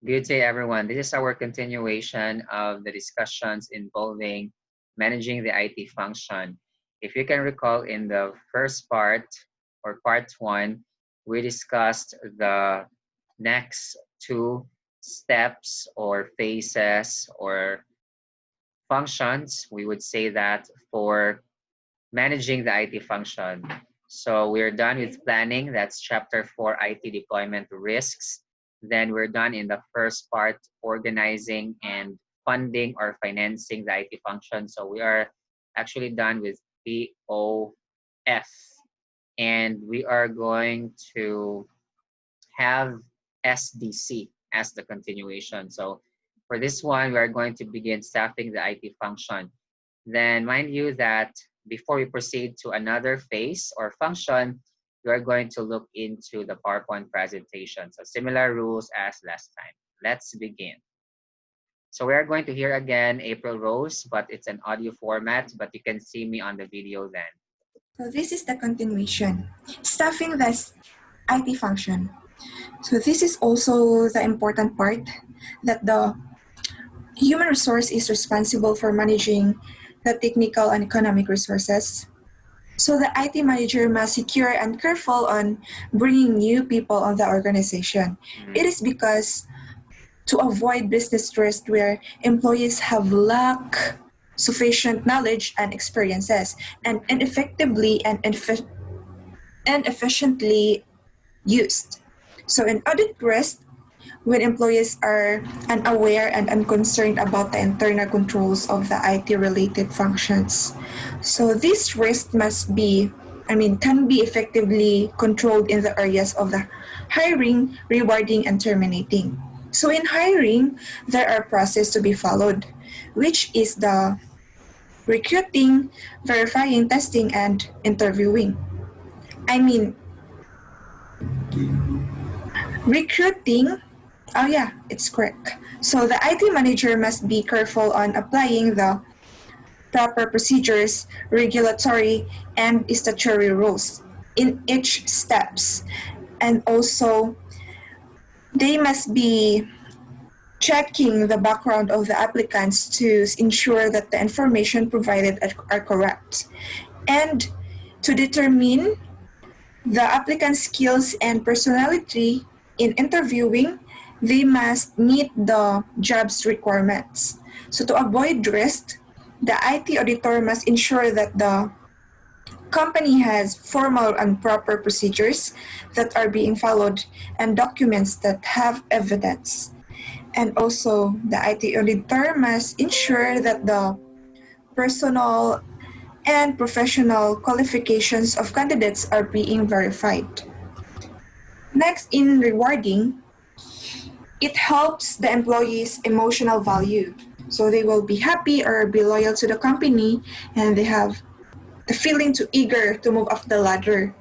Good day, everyone. This is our continuation of the discussions involving managing the IT function. If you can recall, in the first part or part one, we discussed the next two steps or phases or functions. We would say that for managing the IT function. So we're done with planning. That's chapter 4, IT deployment risks. Then we're done in the first part, organizing and funding or financing the IT function. So we are actually done with POF. And we are going to have SDC as the continuation. So for this one, we are going to begin staffing the IT function. Then mind you that before we proceed to another phase or function, we are going to look into the PowerPoint presentation. So similar rules as last time. Let's begin. So we are going to hear again April Rose, but it's an audio format, but you can see me on the video then. So this is the continuation, staffing this IT function. So this is also the important part that the human resource is responsible for managing the technical and economic resources. So the IT manager must secure and careful on bringing new people on the organization. It is because to avoid business risk where employees have lack sufficient knowledge and experiences and ineffectively and efficiently used. So in audit risk, when employees are unaware and unconcerned about the internal controls of the IT-related functions. So this risk can be effectively controlled in the areas of the hiring, rewarding, and terminating. So in hiring, there are processes to be followed, which is the recruiting, verifying, testing, and interviewing. Recruiting, oh yeah, it's correct. So the IT manager must be careful on applying the proper procedures, regulatory, and statutory rules in each steps. And also, they must be checking the background of the applicants to ensure that the information provided are correct. And to determine the applicant's skills and personality in interviewing, they must meet the job's requirements. So to avoid risk, the IT auditor must ensure that the company has formal and proper procedures that are being followed and documents that have evidence. And also, the IT auditor must ensure that the personal and professional qualifications of candidates are being verified. Next, in rewarding, it helps the employees' emotional value. So they will be happy or be loyal to the company and they have the feeling to eager to move up the ladder.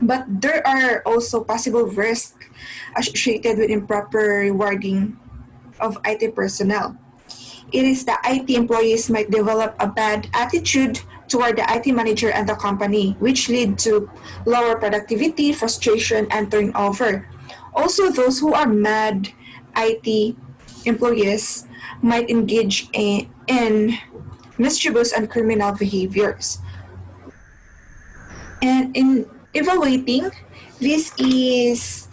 But there are also possible risks associated with improper rewarding of IT personnel. It is the IT employees might develop a bad attitude toward the IT manager and the company, which lead to lower productivity, frustration, and turnover. Also, those who are mad IT employees might engage in mischievous and criminal behaviors. And in evaluating, this is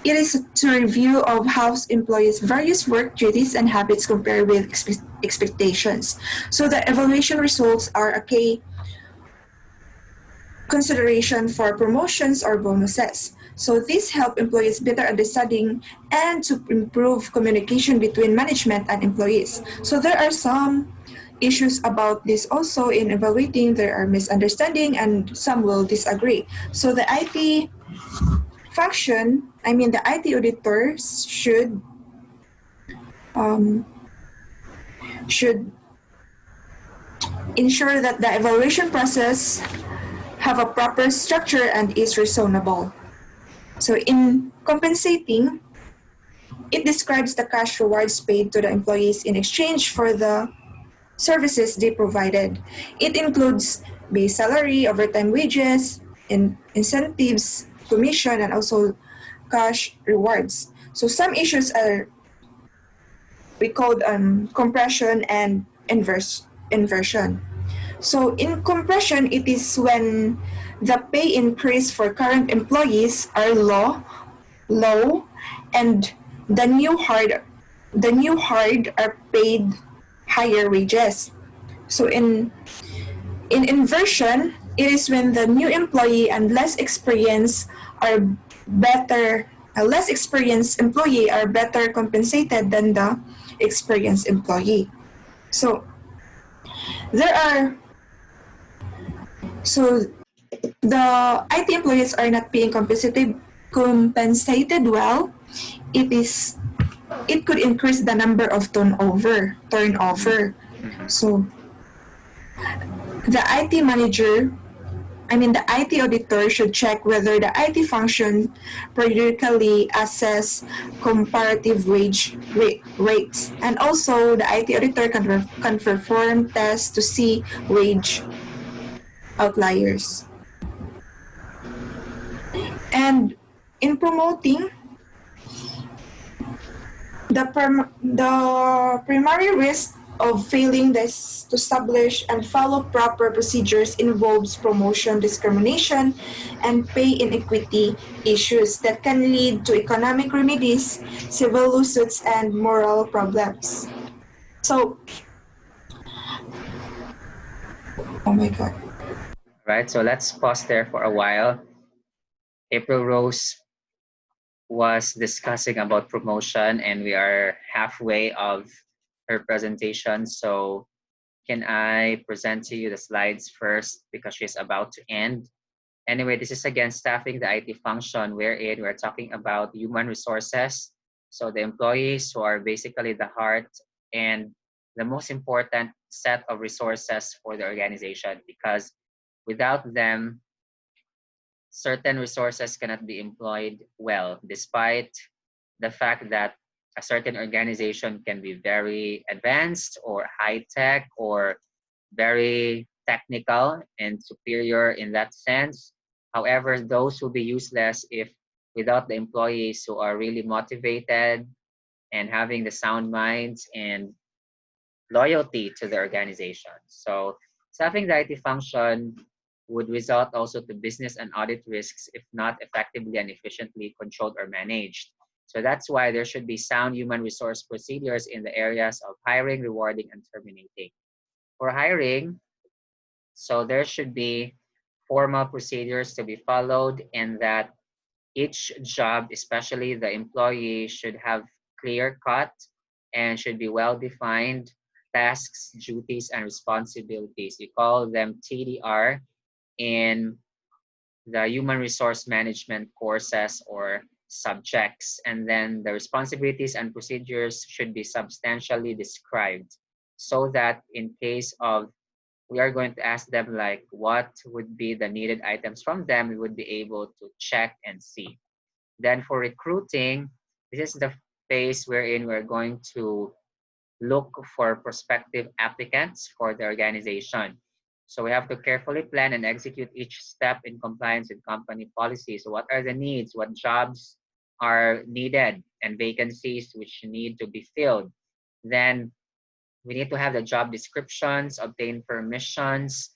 it is to review of how employees' various work duties and habits compare with expectations. So the evaluation results are a key consideration for promotions or bonuses. So this help employees better understanding and to improve communication between management and employees. So there are some issues about this also in evaluating. There are misunderstanding and some will disagree. So the IT function, the IT auditors should ensure that the evaluation process have a proper structure and is reasonable. So in compensating, it describes the cash rewards paid to the employees in exchange for the services they provided. It includes base salary, overtime wages, incentives, commission, and also cash rewards. So some issues are we called compression and inversion. So in compression, it is when the pay increase for current employees are low, and the new hard are paid higher wages. So in inversion, it is when the new employee and are better less experienced employee are better compensated than the experienced employee. So there are so the IT employees are not being compensated well. It is it could increase the number of turnover. Mm-hmm. So the IT manager the IT auditor should check whether the IT function periodically assess comparative rates. And also, the IT auditor can perform tests to see wage outliers. And in promoting, the primary risk of failing this to establish and follow proper procedures involves promotion discrimination and pay inequity issues that can lead to economic remedies, civil lawsuits, and moral problems. So, oh my god. Right, so let's pause there for a while. April Rose was discussing about promotion, and we are halfway of her presentation. So can I present to you the slides first because she's about to end? Anyway, this is again staffing the IT function wherein we're talking about human resources. So the employees who are basically the heart and the most important set of resources for the organization, because without them, certain resources cannot be employed well, despite the fact that a certain organization can be very advanced or high tech or very technical and superior in that sense. However, those will be useless if without the employees who are really motivated and having the sound minds and loyalty to the organization. So staffing the IT function would result also to business and audit risks if not effectively and efficiently controlled or managed. So that's why there should be sound human resource procedures in the areas of hiring, rewarding, and terminating. For hiring, so there should be formal procedures to be followed, and that each job, especially the employee, should have clear cut and should be well defined tasks, duties, and responsibilities. We call them TDR in the human resource management courses or subjects. And then the responsibilities and procedures should be substantially described so that in case of we are going to ask them like what would be the needed items from them, we would be able to check and see. Then for recruiting, this is the phase wherein we're going to look for prospective applicants for the organization. So we have to carefully plan and execute each step in compliance with company policies. So what are the needs? What jobs are needed and vacancies which need to be filled? Then we need to have the job descriptions, obtain permissions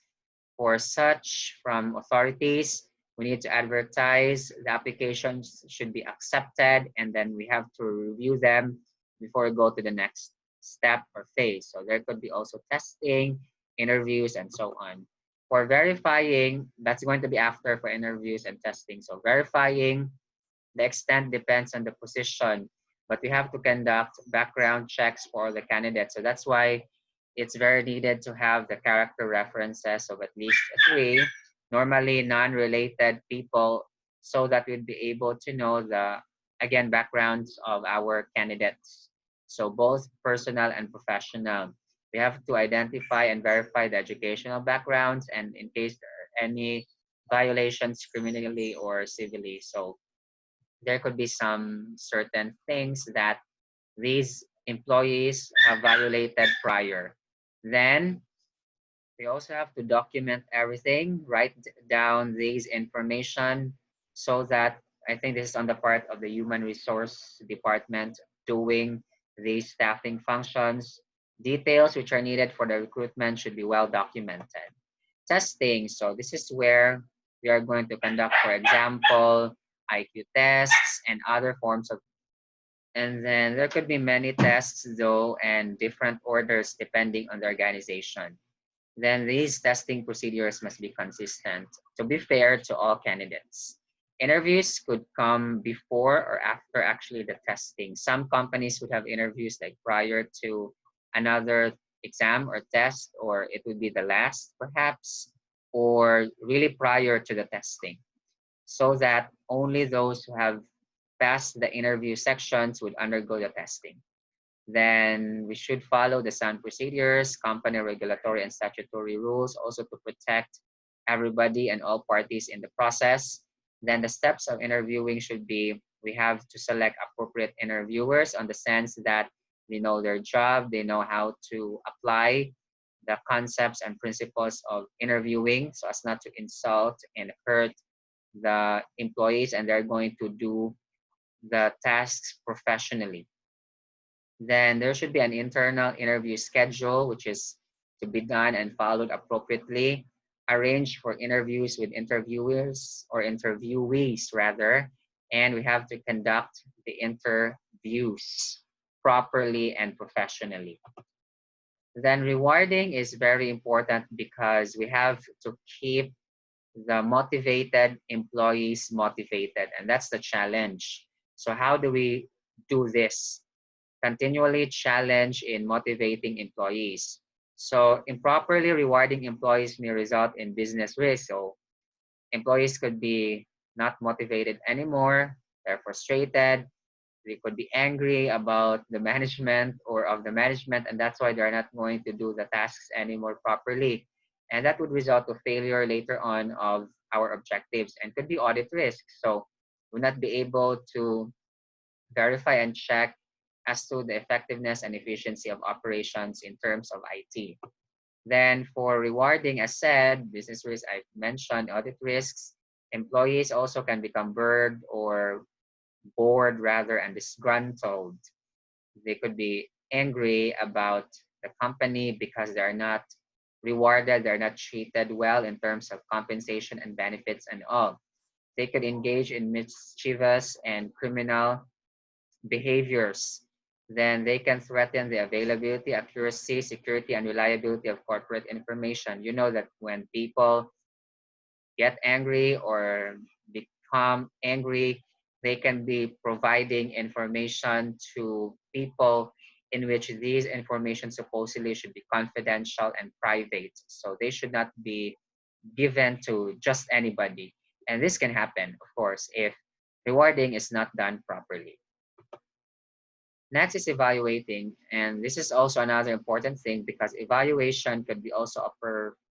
for such from authorities. We need to advertise, the applications should be accepted, and then we have to review them before we go to the next step or phase. So there could be also testing, interviews, and so on. For verifying, that's going to be after for interviews and testing. So verifying the extent depends on the position, but we have to conduct background checks for the candidates. So that's why it's very needed to have the character references of at least three, normally non-related people, so that we'd be able to know the, again, backgrounds of our candidates. So both personal and professional. We have to identify and verify the educational backgrounds and in case there are any violations criminally or civilly. So there could be some certain things that these employees have violated prior. Then we also have to document everything, write down these information so that I think this is on the part of the human resource department doing these staffing functions. Details which are needed for the recruitment should be well documented. Testing. So this is where we are going to conduct, for example, IQ tests and other forms of, and then there could be many tests though and different orders depending on the organization. Then these testing procedures must be consistent to be fair to all candidates. Interviews could come before or after actually the testing. Some companies would have interviews like prior to another exam or test, or it would be the last perhaps, or really prior to the testing, so that only those who have passed the interview sections would undergo the testing. Then we should follow the sound procedures, company regulatory and statutory rules, also to protect everybody and all parties in the process. Then the steps of interviewing should be, we have to select appropriate interviewers on the sense that they know their job, they know how to apply the concepts and principles of interviewing so as not to insult and hurt the employees, and they're going to do the tasks professionally. Then there should be an internal interview schedule, which is to be done and followed appropriately. Arrange for interviews with interviewers or interviewees rather, and we have to conduct the interviews properly and professionally. Then rewarding is very important because we have to keep the motivated employees motivated, and that's the challenge. So how do we do this? Continually challenge in motivating employees. So improperly rewarding employees may result in business risk. So employees could be not motivated anymore, they're frustrated, they could be angry about the management or of the management, and that's why they're not going to do the tasks anymore properly. And that would result to failure later on of our objectives and could be audit risk. So we'll not be able to verify and check as to the effectiveness and efficiency of operations in terms of IT. Then for rewarding, as said, business risks, I've mentioned audit risks. Employees also can become bored rather, and disgruntled. They could be angry about the company because they're not rewarded, they're not treated well in terms of compensation and benefits and all. They could engage in mischievous and criminal behaviors. Then they can threaten the availability, accuracy, security, and reliability of corporate information. You know that when people get angry or become angry, they can be providing information to people in which these information supposedly should be confidential and private. So they should not be given to just anybody. And this can happen, of course, if rewarding is not done properly. Next is evaluating, and this is also another important thing because evaluation could be also a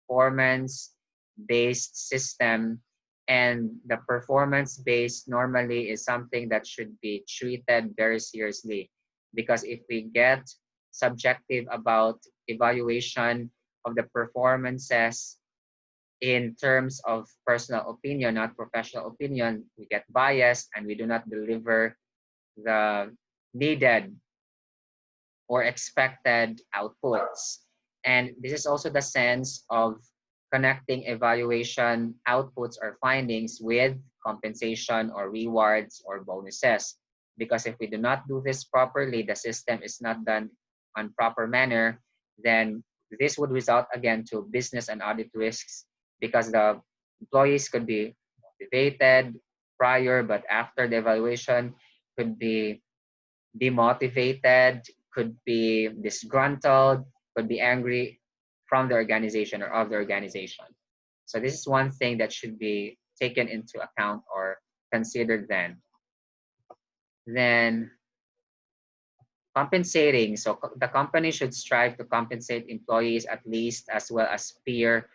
performance-based system, and the performance-based normally is something that should be treated very seriously because if we get subjective about evaluation of the performances in terms of personal opinion, not professional opinion, we get biased and we do not deliver the needed or expected outputs. And this is also the sense of connecting evaluation outputs or findings with compensation or rewards or bonuses. Because if we do not do this properly, the system is not done on proper manner, then this would result again to business and audit risks because the employees could be motivated prior, but after the evaluation could be demotivated, could be disgruntled, could be angry from the organization or of the organization. So this is one thing that should be taken into account or considered then. Then compensating. So the company should strive to compensate employees at least as well as peer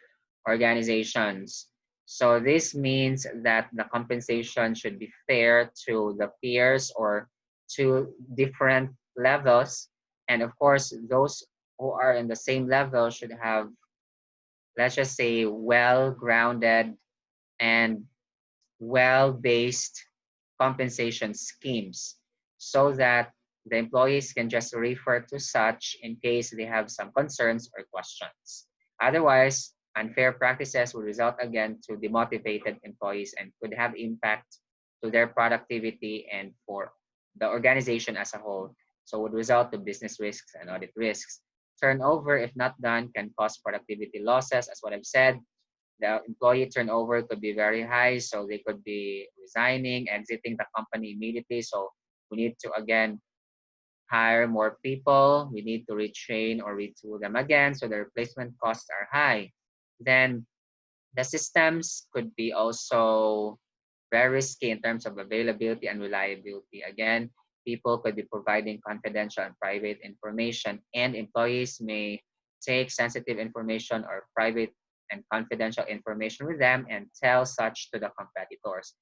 organizations. So this means that the compensation should be fair to the peers or to different levels. And of course, those who are in the same level should have, let's just say, well-grounded and well-based compensation schemes so that the employees can just refer to such in case they have some concerns or questions. Otherwise, unfair practices will result again to demotivated employees and could have impact to their productivity and for the organization as a whole. So would result to business risks and audit risks. Turnover, if not done, can cause productivity losses, as what I've said. The employee turnover could be very high, so they could be resigning, exiting the company immediately. So we need to again hire more people. We need to retrain or retool them again, so the replacement costs are high. Then the systems could be also very risky in terms of availability and reliability. Again, people could be providing confidential and private information, and employees may take sensitive information or private and confidential information with them and tell such to the competitors.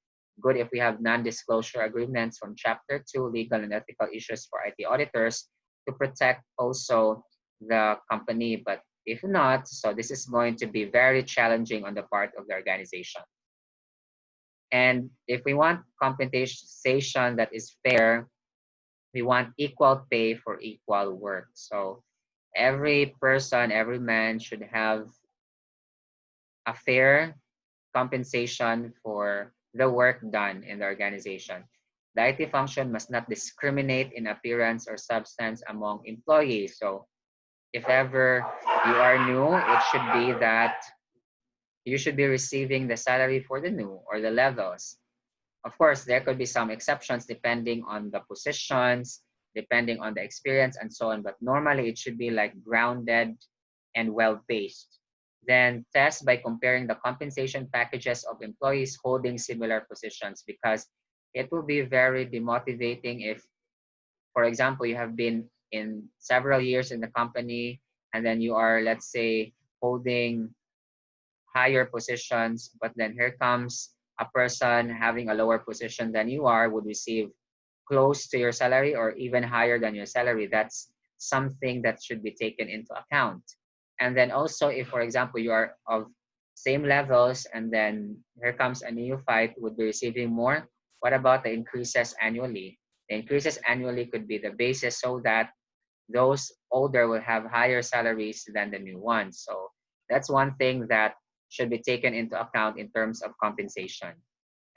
Good if we have non-disclosure agreements from Chapter 2, legal and ethical issues for IT auditors to protect also the company. But if not, so this is going to be very challenging on the part of the organization. And if we want compensation that is fair, we want equal pay for equal work. So every person, every man should have a fair compensation for the work done in the organization. The IT function must not discriminate in appearance or substance among employees. So if ever you are new, it should be that you should be receiving the salary for the new or the levels. Of course, there could be some exceptions depending on the positions, depending on the experience and so on, but normally it should be like grounded and well-paced. Then test by comparing the compensation packages of employees holding similar positions because it will be very demotivating if, for example, you have been in several years in the company and then you are, let's say, holding higher positions, but then here comes a person having a lower position than you are would receive close to your salary or even higher than your salary. That's something that should be taken into account. And then also if, for example, you are of same levels and then here comes a neophyte would be receiving more, what about the increases annually? The increases annually could be the basis so that those older will have higher salaries than the new ones. So that's one thing that should be taken into account in terms of compensation.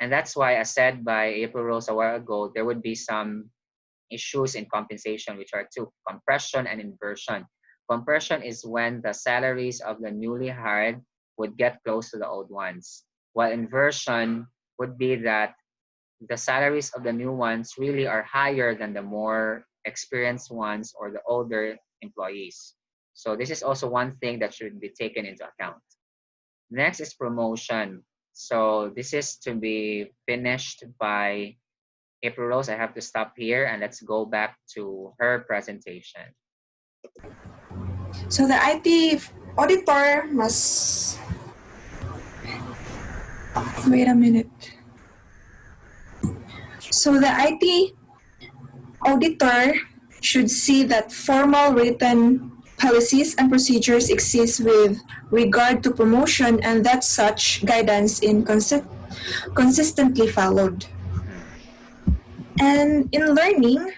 And that's why, as said by April Rose a while ago, there would be some issues in compensation, which are two, compression and inversion. Compression is when the salaries of the newly hired would get close to the old ones, while inversion would be that the salaries of the new ones really are higher than the more experienced ones or the older employees. So this is also one thing that should be taken into account. Next is promotion. So this is to be finished by April Rose. I have to stop here and let's go back to her presentation. So the IT auditor must... Wait a minute. So the IT auditor should see that formal written policies and procedures exist with regard to promotion and that such guidance is consistently followed. And in learning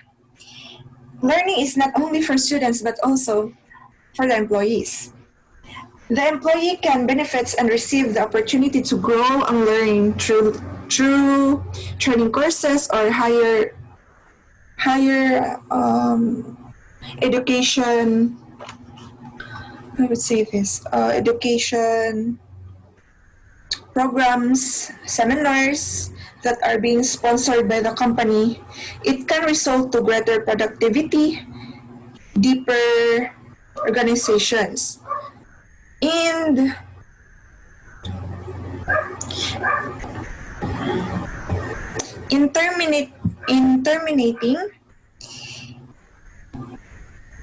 is not only for students but also for the employees. The employee can benefit and receive the opportunity to grow and learn through training courses or higher education. I would say this education programs, seminars that are being sponsored by the company. It can result to greater productivity, deeper organizations. And in terminating,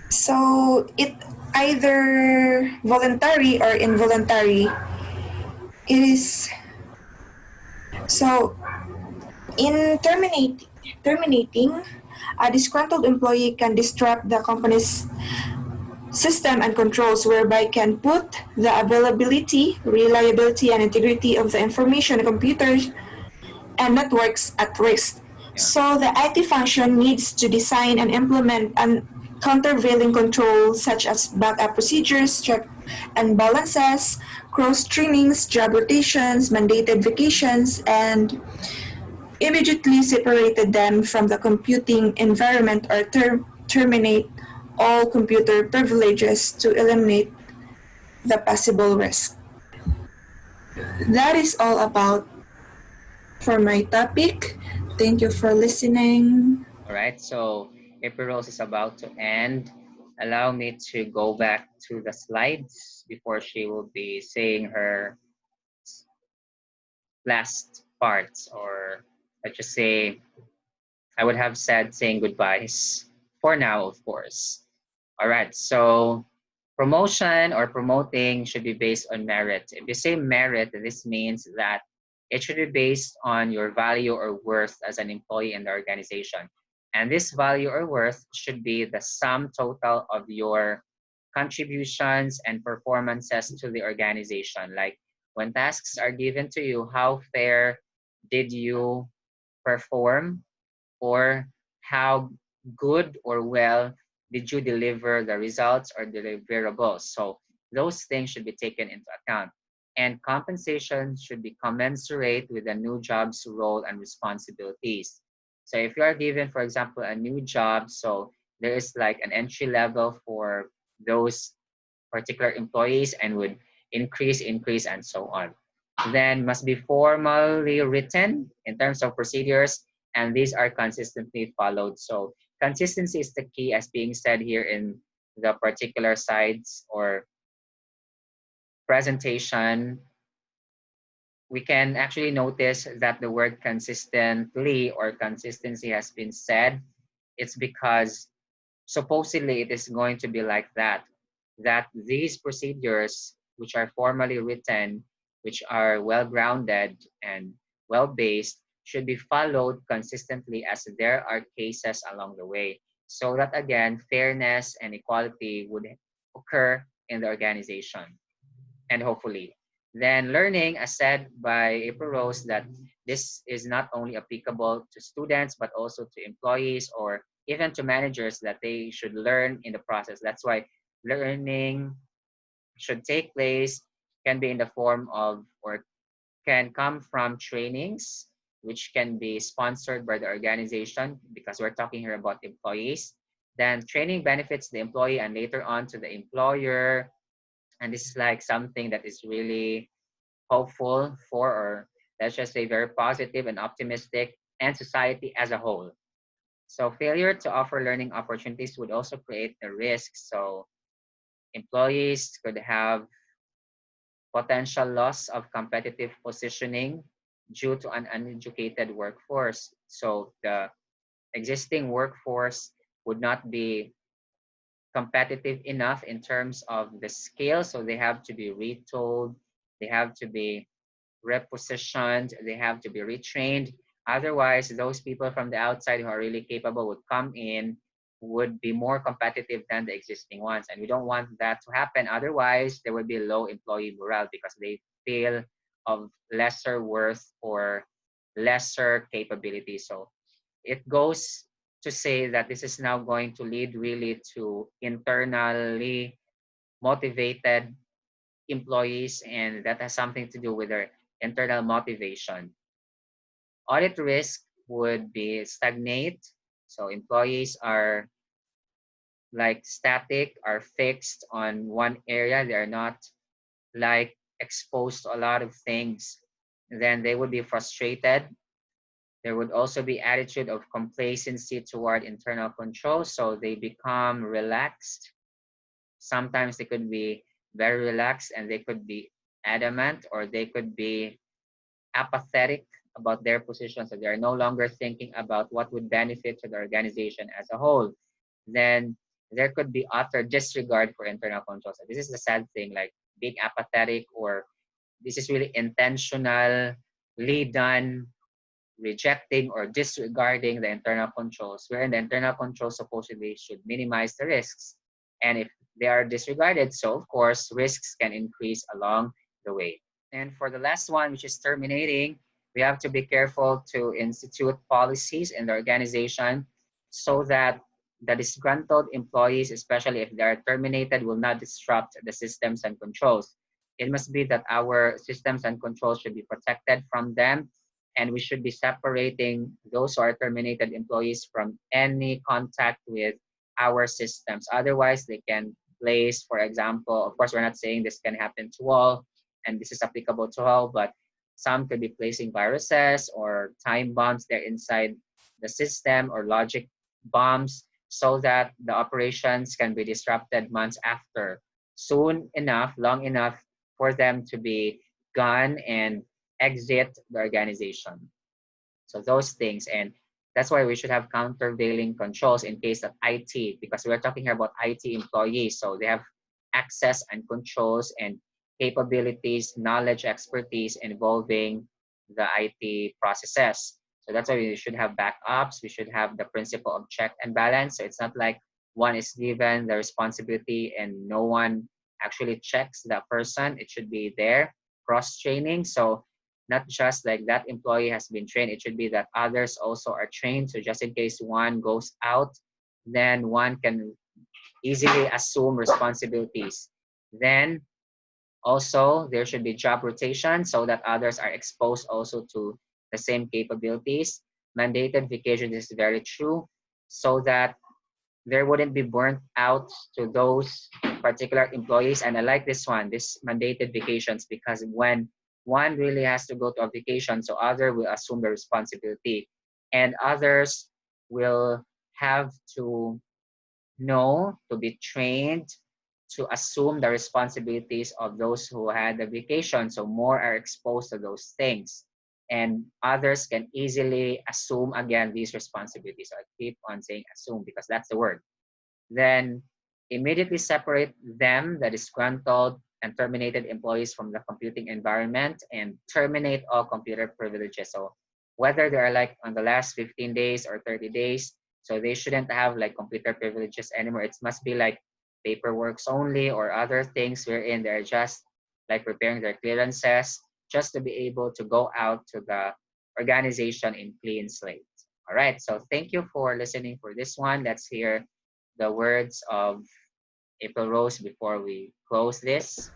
so it either voluntary or involuntary. It is so in terminating, a disgruntled employee can disrupt the company's system and controls, whereby can put the availability, reliability, and integrity of the information computers and networks at risk. Yeah. So the IT function needs to design and implement an countervailing control such as backup procedures, check and balances, cross trainings, job rotations, mandated vacations, and immediately separated them from the computing environment or terminate all computer privileges to eliminate the possible risk. That is all about for my topic. Thank you for listening. All right. So April Rose is about to end. Allow me to go back to the slides before she will be saying her last parts, or let's just say I would have said saying goodbyes for now, of course. All right. So promotion or promoting should be based on merit. If you say merit, this means that it should be based on your value or worth as an employee in the organization. And this value or worth should be the sum total of your contributions and performances to the organization. Like when tasks are given to you, how fair did you perform, or how good or well did you deliver the results or deliverables. So those things should be taken into account. And compensation should be commensurate with the new job's role and responsibilities. So if you are given, for example, a new job, so there is like an entry level for those particular employees and would increase, and so on. Then must be formally written in terms of procedures, and these are consistently followed. So consistency is the key, as being said here in the particular sides or presentation. We can actually notice that the word consistently or consistency has been said. It's because supposedly it is going to be like that these procedures, which are formally written, which are well grounded and well based, should be followed consistently as there are cases along the way, so that again fairness and equality would occur in the organization. And hopefully then learning, as said by April Rose, that this is not only applicable to students but also to employees or even to managers, that they should learn in the process. That's why learning should take place, can be in the form of, or can come from trainings, which can be sponsored by the organization, because we're talking here about employees. Then training benefits the employee and later on to the employer. And this is like something that is really hopeful for, or let's just say very positive and optimistic, and society as a whole. So failure to offer learning opportunities would also create a risk. So employees could have potential loss of competitive positioning due to an uneducated workforce. So the existing workforce would not be competitive enough in terms of the skill. So they have to be retold, they have to be repositioned, they have to be retrained. Otherwise, those people from the outside who are really capable would come in, would be more competitive than the existing ones. And we don't want that to happen. Otherwise, there would be low employee morale because they feel of lesser worth or lesser capability. So it goes to say that this is now going to lead really to internally motivated employees, and that has something to do with their internal motivation. Audit risk would be stagnate. So employees are like static, are fixed on one area. They are not like exposed to a lot of things. Then they would be frustrated. There would also be attitude of complacency toward internal control. So they become relaxed. Sometimes they could be very relaxed and they could be adamant, or they could be apathetic about their position. So they are no longer thinking about what would benefit to the organization as a whole. Then there could be utter disregard for internal control. So this is the sad thing, like being apathetic, or this is really intentionally done, rejecting or disregarding the internal controls, wherein the internal controls supposedly should minimize the risks. And if they are disregarded, so of course risks can increase along the way. And for the last one, which is terminating, We have to be careful to institute policies in the organization so that the disgruntled employees, especially if they are terminated, will not disrupt the systems and controls. It must be that our systems and controls should be protected from them, and we should be separating those who are terminated employees from any contact with our systems. Otherwise, they can place, for example, of course, we're not saying this can happen to all, and this is applicable to all, but some could be placing viruses or time bombs there inside the system or logic bombs so that the operations can be disrupted months after, soon enough, long enough for them to be gone and exit the organization. So those things, and that's why we should have countervailing controls in case of IT, because we're talking here about IT employees. So they have access and controls and capabilities, knowledge, expertise involving the IT processes. So that's why we should have backups. We should have the principle of check and balance. So it's not like one is given the responsibility and no one actually checks that person. It should be there, cross training. So not just like that employee has been trained, it should be that others also are trained. So just in case one goes out, then one can easily assume responsibilities. Then also there should be job rotation so that others are exposed also to the same capabilities. Mandated vacation is very true so that there wouldn't be burnt out to those particular employees. And I like this one, this mandated vacations, because when one really has to go to a vacation, so other will assume the responsibility, and others will have to know, to be trained to assume the responsibilities of those who had the vacation. So more are exposed to those things. And others can easily assume again these responsibilities. So I keep on saying assume because that's the word. Then immediately separate them, the disgruntled and terminated employees, from the computing environment and terminate all computer privileges. So whether they are like on the last 15 days or 30 days, so they shouldn't have like computer privileges anymore. It must be like paperwork only or other things wherein they're just like preparing their clearances just to be able to go out to the organization in clean slate. All right, so thank you for listening for this one. Let's hear the words of April Rose before we close this.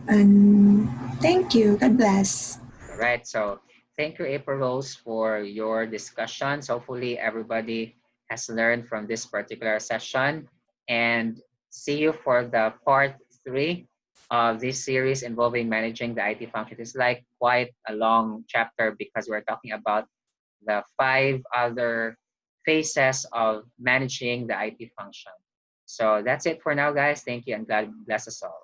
And thank you. God bless. All right, so thank you, April Rose, for your discussions. Hopefully, everybody has learned from this particular session. And see you for the part 3 of this series involving managing the IT function. It's like quite a long chapter because we're talking about the 5 other phases of managing the IT function. So that's it for now, guys. Thank you, and God bless us all.